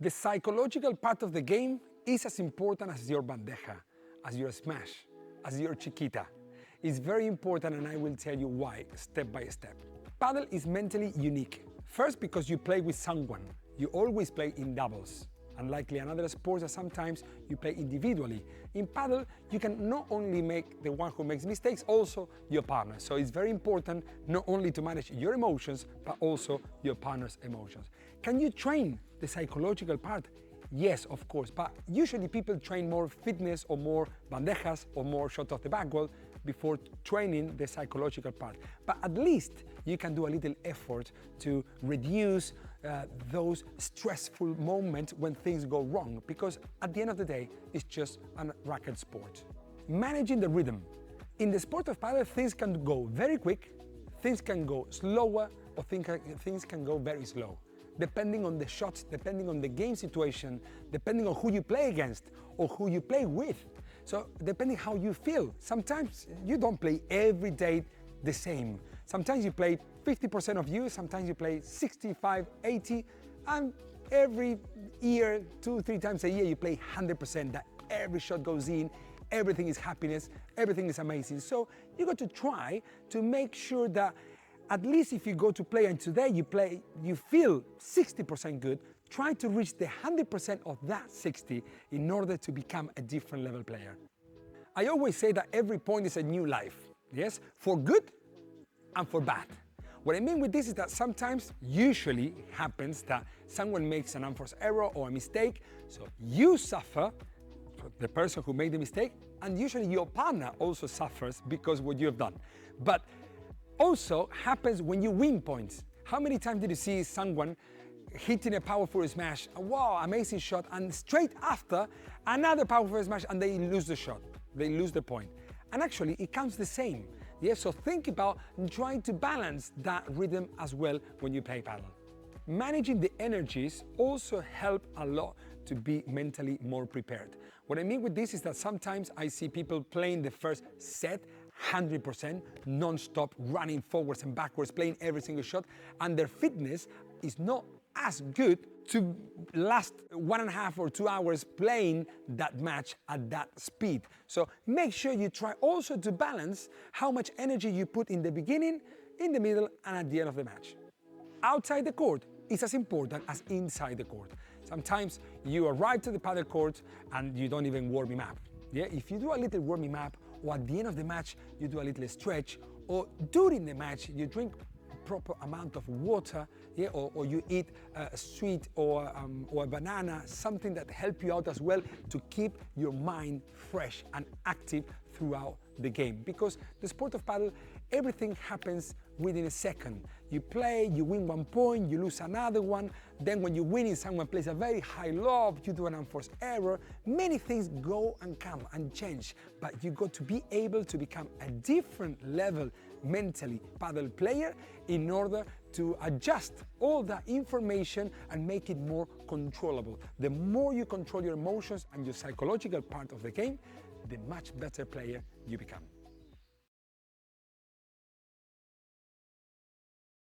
The psychological part of the game is as important as your bandeja, as your smash, as your chiquita. It's very important, and I will tell you why, step by step. Padel is mentally unique. First, because you play with someone. You always play in doubles. Unlike another sports that sometimes you play individually. In Padel, you can not only make the one who makes mistakes, also your partner. So it's very important not only to manage your emotions, but also your partner's emotions. Can you train the psychological part? Yes, of course, but usually people train more fitness or more bandejas or more shots off the back wall before training the psychological part. But at least you can do a little effort to reduce those stressful moments when things go wrong, because at the end of the day, it's just a racket sport. Managing the rhythm. In the sport of padel, things can go very quick, things can go slower, or things can go very slow. Depending on the shots, depending on the game situation, depending on who you play against or who you play with. So depending how you feel. Sometimes you don't play every day the same. Sometimes you play 50% of you, sometimes you play 65, 80, and every year, 2-3 times a year, you play 100%, that every shot goes in, everything is happiness, everything is amazing. So you got to try to make sure that at least if you go to play and today you feel 60% good, try to reach the 100% of that 60 in order to become a different level player. I always say that every point is a new life, yes? For good and for bad. What I mean with this is that sometimes, usually happens that someone makes an unforced error or a mistake, so you suffer, the person who made the mistake, and usually your partner also suffers because of what you have done. But also happens when you win points. How many times did you see someone hitting a powerful smash, wow, amazing shot, and straight after another powerful smash and they lose the shot, they lose the point. And actually it counts the same. Yes, so think about trying to balance that rhythm as well when you play padel. Managing the energies also help a lot to be mentally more prepared. What I mean with this is that sometimes I see people playing the first set 100%, non-stop, running forwards and backwards, playing every single shot, and their fitness is not as good to last 1.5 or 2 hours playing that match at that speed. So make sure you try also to balance how much energy you put in the beginning, in the middle, and at the end of the match. Outside the court is as important as inside the court. Sometimes you arrive to the padel court and you don't even warm him up. Yeah, if you do a little warming up, or at the end of the match you do a little stretch, or during the match you drink proper amount of water, yeah, or you eat a sweet or a banana, something that help you out as well to keep your mind fresh and active throughout the game. Because the sport of padel, everything happens within a second. You play, you win 1 point, you lose another one, then when you win it, someone plays a very high lob, you do an unforced error, many things go and come and change, but you got to be able to become a different level mentally padel player in order to adjust all that information and make it more controllable. The more you control your emotions and your psychological part of the game, the much better player you become.